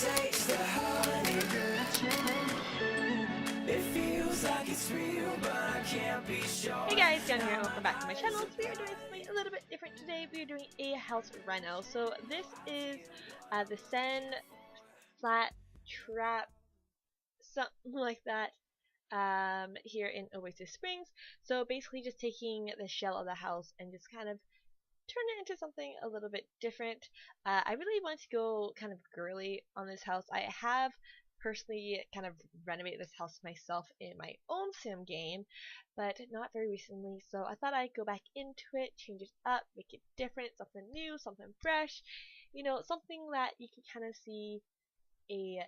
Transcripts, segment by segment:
taste the honey. It feels like it's real, but I can't be sure. Hey guys, Jen here, and welcome back to my channel. So we are doing something a little bit different today. We are doing a house reno. So this is the Sen flat trap, something like that, here in Oasis Springs. So basically just taking the shell of the house and just kind of turn it into something a little bit different. I really want to go kind of girly on this house. I have personally kind of renovated this house myself in my own sim game, but not very recently, so I thought I'd go back into it, change it up, make it different, something new, something fresh, you know, something that you can kind of see a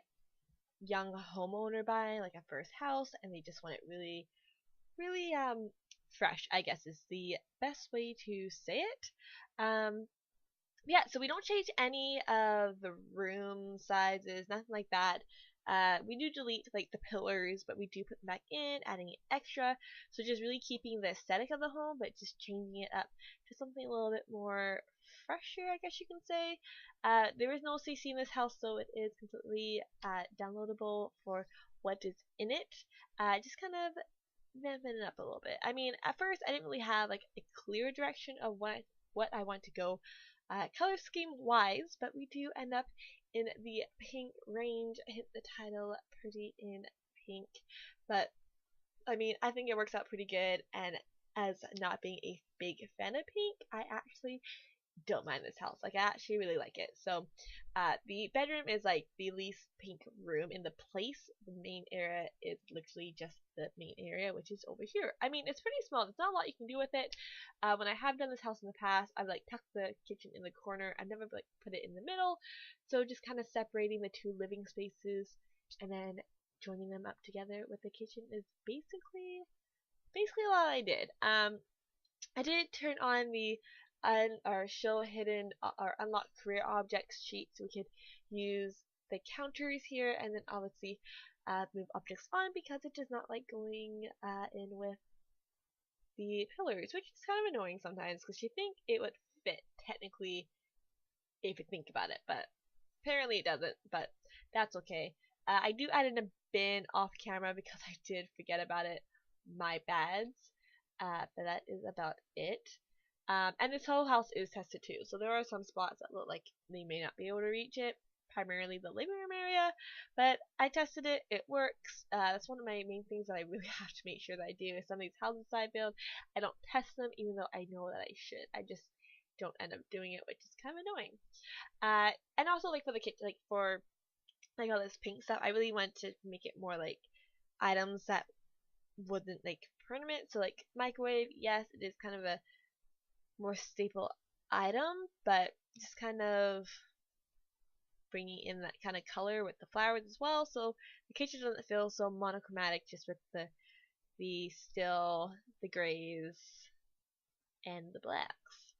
young homeowner buy, like a first house, and they just want it really fresh, I guess is the best way to say it. Yeah, so we don't change any of the room sizes, nothing like that. We do delete like the pillars, but we do put them back in, adding extra. So just really keeping the aesthetic of the home, but just changing it up to something a little bit more fresher, I guess you can say. There is no CC in this house, so it is completely downloadable for what is in it. Just kind of vamping it up a little bit. I mean, at first I didn't really have like a clear direction of what I want to go color scheme wise, but we do end up in the pink range. I hit the title pretty in pink, but I mean, I think it works out pretty good, and as not being a big fan of pink, I actually don't mind this house. Like, I actually really like it. So, the bedroom is like the least pink room in the place. The main area is literally just the main area, which is over here. I mean, it's pretty small. There's not a lot you can do with it. When I have done this house in the past, I've like tucked the kitchen in the corner. I've never like put it in the middle. So just kind of separating the two living spaces and then joining them up together with the kitchen is basically what I did. I did turn on the or show hidden or unlock career objects sheet, so we could use the counters here and then obviously move objects on, because it does not like going in with the pillars, which is kind of annoying sometimes because you think it would fit technically if you think about it, but apparently it doesn't, but that's okay. I do add in a bin off camera because I did forget about it. My bads. But that is about it. And this whole house is tested too, so there are some spots that look like they may not be able to reach it, primarily the living room area, but I tested it, it works. That's one of my main things that I really have to make sure that I do. Is some of these houses I build, I don't test them even though I know that I should. I just don't end up doing it, which is kind of annoying. And also like for the kitchen, like for like all this pink stuff, I really want to make it more like items that wouldn't like permanent. So like microwave, yes, it is kind of a more staple item, but just kind of bringing in that kind of color with the flowers as well. So the kitchen doesn't feel so monochromatic, just with the still the grays and the blacks.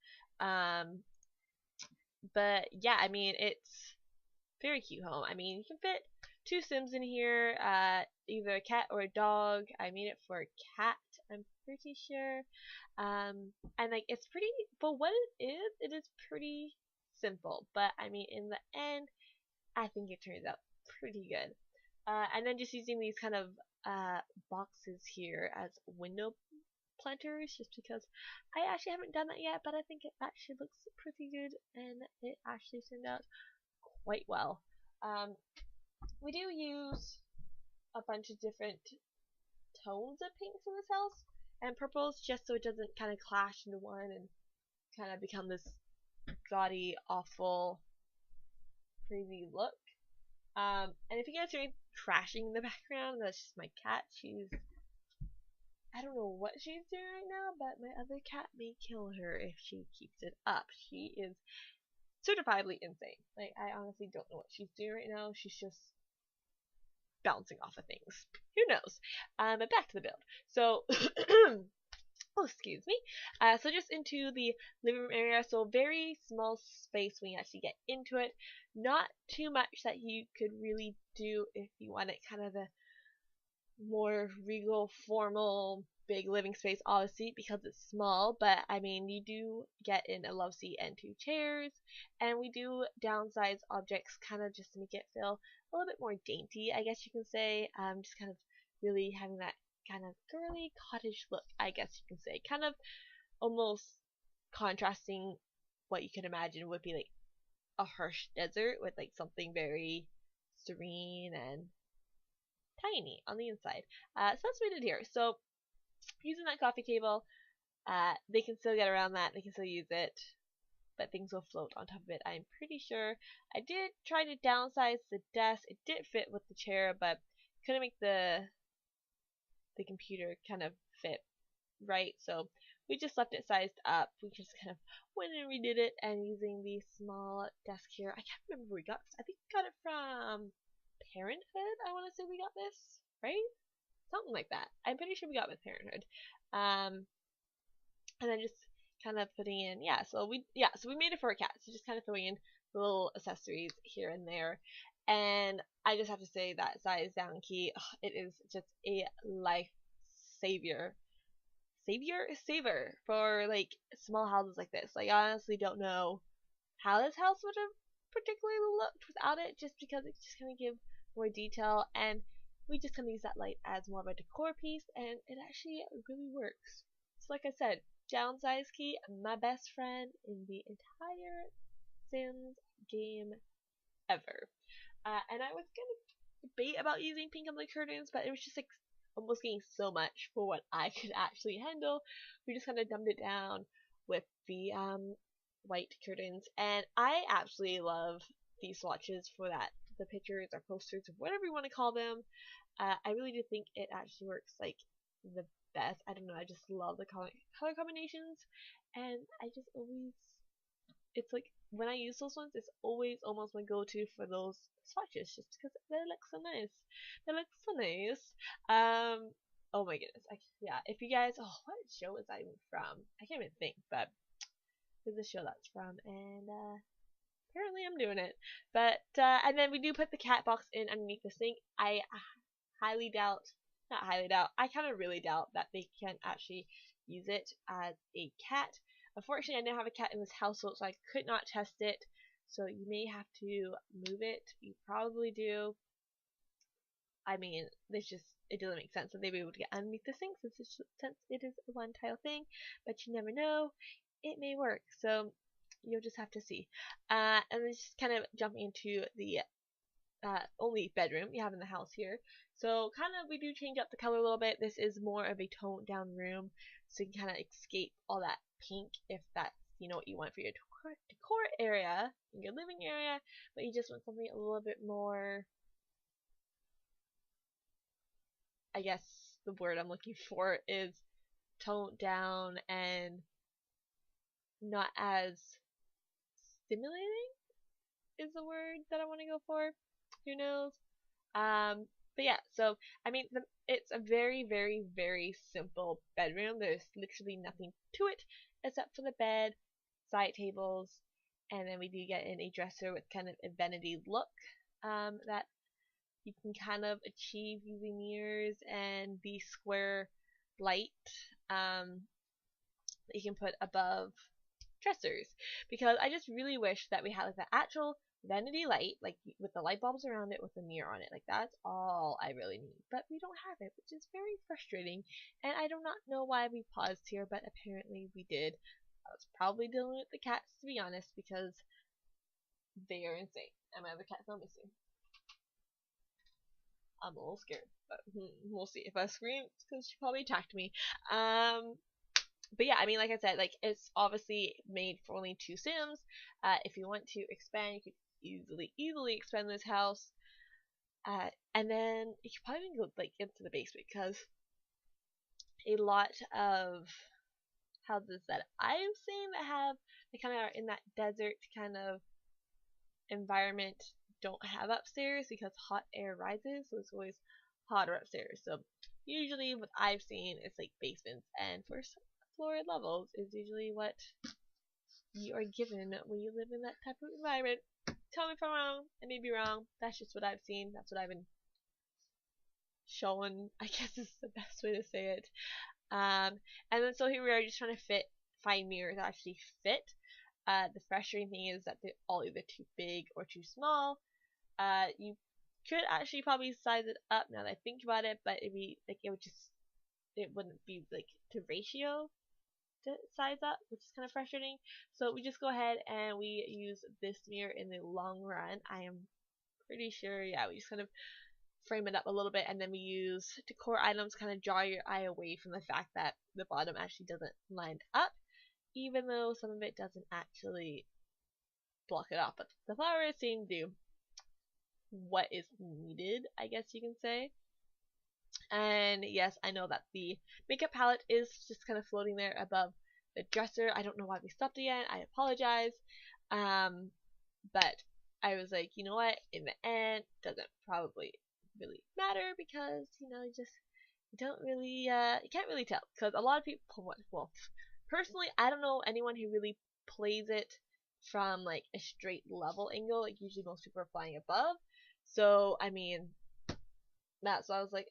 But yeah, I mean, it's very cute home. I mean, you can fit two Sims in here, either a cat or a dog. I made it for a cat, I'm pretty sure. And like, it's pretty, for what it is pretty simple. But I mean, in the end, I think it turns out pretty good. And then just using these kind of boxes here as window planters, just because I actually haven't done that yet, but I think it actually looks pretty good, and it actually turned out quite well. We do use a bunch of different tones of pinks in this house and purples, just so it doesn't kind of clash into one and kind of become this gaudy, awful, crazy look. And if you guys hear crashing in the background, that's just my cat. I don't know what she's doing right now, but my other cat may kill her if she keeps it up. She is certifiably insane. Like, I honestly don't know what she's doing right now. She's just bouncing off of things. Who knows? But back to the build. So, oh, excuse me. So just into the living room area. So very small space when you actually get into it. Not too much that you could really do if you want it kind of a more regal, formal, big living space, obviously, because it's small, but I mean, you do get in a love seat and 2 chairs, and we do downsize objects kind of just to make it feel a little bit more dainty, I guess you can say. Just kind of really having that kind of girly cottage look, I guess you can say. Kind of almost contrasting what you could imagine would be like a harsh desert with like something very serene and tiny on the inside. So that's what we did here. So using that coffee table, they can still get around that. They can still use it, but things will float on top of it. I'm pretty sure. I did try to downsize the desk. It did fit with the chair, but couldn't make the computer kind of fit right. So we just left it sized up. We just kind of went and redid it, and using the small desk here. I can't remember where we got this. I think we got it from Parenthood. I want to say we got this, right? Something like that. I'm pretty sure we got it with Parenthood. And then just kind of putting in, so we made it for a cat. So just kind of throwing in little accessories here and there. And I just have to say that size down key, it is just a life saver for like small houses like this. Like, I honestly don't know how this house would have particularly looked without it, just because it's just gonna give more detail, and we just kind of use that light as more of a decor piece, and it actually really works. So like I said, downsize key, my best friend in the entire Sims game ever. And I was gonna debate about using pink on the curtains, but it was just like almost getting so much for what I could actually handle. We just kind of dumbed it down with the white curtains, and I absolutely love these swatches for that. The pictures or posters or whatever you want to call them. I really do think it actually works like the best. I don't know, I just love the color combinations, and I just always, it's like when I use those ones, it's always almost my go-to for those swatches, just because they look so nice. They look so nice. Oh my goodness. If you guys, what show is that even from? I can't even think, but there's a show that's from, and apparently I'm doing it. But and then we do put the cat box in underneath the sink. I highly doubt, not highly doubt, I kind of really doubt that they can actually use it as a cat. Unfortunately, I don't have a cat in this household, so I could not test it. So you may have to move it. You probably do. I mean, it doesn't make sense that they'd be able to get underneath the sink since it is a one tile thing. But you never know. It may work. So you'll just have to see. And then just kind of jumping into the only bedroom you have in the house here. So kind of we do change up the color a little bit. This is more of a toned down room, so you can kind of escape all that pink if that's what you want for your decor area in your living area, but you just want something a little bit more, I guess the word I'm looking for is toned down and not as stimulating is the word that I want to go for. Who knows? But yeah, so I mean, it's a very, very, very simple bedroom. There's literally nothing to it except for the bed, side tables, and then we do get in a dresser with kind of a vanity look that you can kind of achieve using mirrors and the square light that you can put above dressers, because I just really wish that we had like the actual vanity light, like with the light bulbs around it with a mirror on it. Like, that's all I really need, but we don't have it, which is very frustrating, and I do not know why we paused here, but apparently we did. I was probably dealing with the cats, to be honest, because they are insane, and my other cat's not missing. I'm a little scared, but we'll see. If I scream, it's because she probably attacked me. But yeah, I mean, like I said, like, it's obviously made for only 2 Sims. If you want to expand, you could easily expand this house. And then you could probably even go like into the basement, because a lot of houses that I've seen that kind of are in that desert kind of environment don't have upstairs, because hot air rises, so it's always hotter upstairs. So usually what I've seen is like basements and first floor levels is usually what you are given when you live in that type of environment. Tell me if I'm wrong. I may be wrong. That's just what I've seen. That's what I've been shown, I guess is the best way to say it. And then so here we are just trying to find mirrors that actually fit. The frustrating thing is that they're all either too big or too small. You could actually probably size it up now that I think about it, but it'd be like it wouldn't be like to ratio to size up, which is kind of frustrating. So we just go ahead and we use this mirror in the long run. I am pretty sure, yeah, we just kind of frame it up a little bit, and then we use decor items, kind of draw your eye away from the fact that the bottom actually doesn't line up, even though some of it doesn't actually block it off. But the flowers seem to do what is needed, I guess you can say. And yes, I know that the makeup palette is just kind of floating there above the dresser. I don't know why we stopped again. I apologize. But I was like, you know what? In the end, doesn't probably really matter because you just you don't really you can't really tell because a lot of people. Well, personally, I don't know anyone who really plays it from like a straight level angle. Like usually most people are flying above. So I mean, so I was like,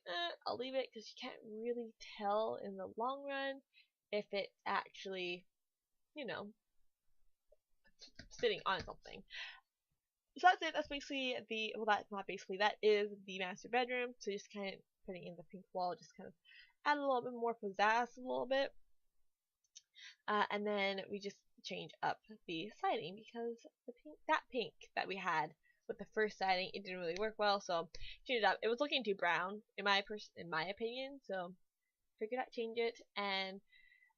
I'll leave it because you can't really tell in the long run if it's actually, sitting on something. So that's it. That's basically that's not basically, that is the master bedroom. So just kind of putting in the pink wall, just kind of add a little bit more pizzazz a little bit. And then we just change up the siding because that pink that we had with the first siding, it didn't really work well, so changed it up. It was looking too brown in my opinion, so figured I'd change it. And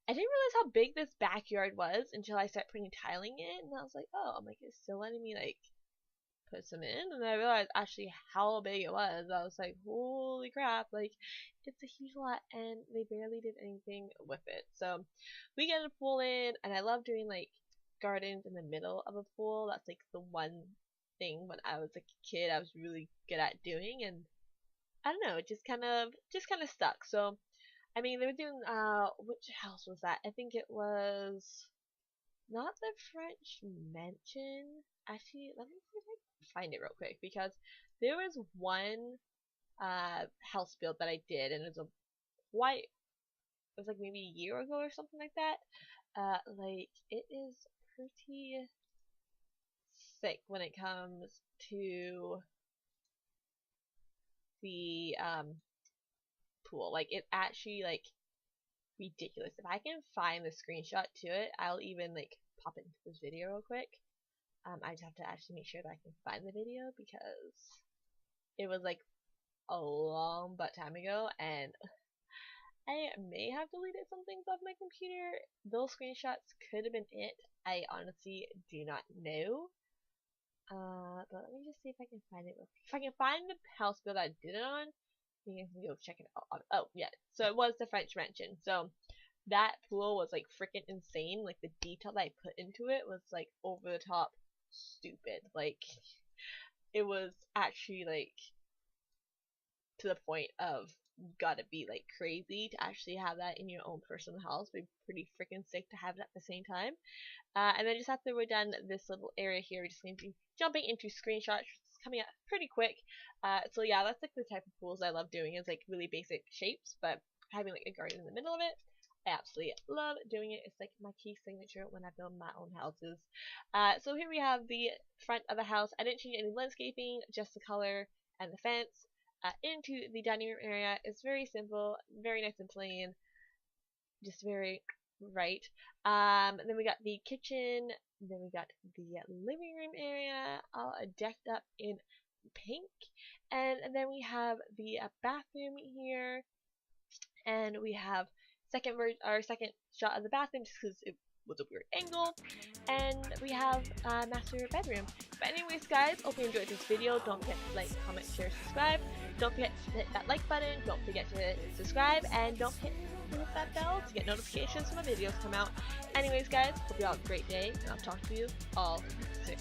I didn't realize how big this backyard was until I started putting tiling in, and I was like, oh, I'm like, it's still letting me like put some in, and I realized actually how big it was. I was like, holy crap, like it's a huge lot, and they barely did anything with it. So we get a pool in, and I love doing like gardens in the middle of a pool. That's like the one thing when I was a kid I was really good at doing, and I don't know, it just kind of stuck. So I mean, they were doing which house was that? I think it was not the French Mansion. Actually, let me see if I can find it real quick, because there was one house build that I did, and it was it was like maybe a year ago or something like that. Like it is pretty thick when it comes to the pool. Like it's actually like ridiculous. If I can find the screenshot to it, I'll even like pop it into this video real quick. I just have to actually make sure that I can find the video because it was like a long but time ago, and I may have deleted some things off my computer. Those screenshots could have been it. I honestly do not know. But let me just see if I can find it. If I can find the house build I did it on, you can go check it out. Oh, yeah. So it was the French Mansion. So that pool was like freaking insane. Like the detail that I put into it was like over the top stupid. Like it was actually like to the point of gotta be like crazy to actually have that in your own personal house. It'd be pretty freaking sick to have it at the same time. And then just after we're done this little area here, we're just going to be jumping into screenshots, which is coming up pretty quick. So yeah, that's like the type of pools I love doing. It's like really basic shapes, but having like a garden in the middle of it, I absolutely love doing it. It's like my key signature when I build my own houses. So here we have the front of the house. I didn't change any landscaping, just the color and the fence. Into the dining room area, it's very simple, very nice and plain, just very right. Then we got the kitchen, then we got the living room area, all decked up in pink, and then we have the bathroom here, and we have second shot of the bathroom just because it was a weird angle, and we have master bedroom. But anyways, guys, hope you enjoyed this video. Don't forget to like, comment, share, subscribe. Don't forget to hit that like button. Don't forget to subscribe, and don't forget to hit that bell to get notifications when my videos come out. Anyways, guys, hope you all have a great day, and I'll talk to you all soon.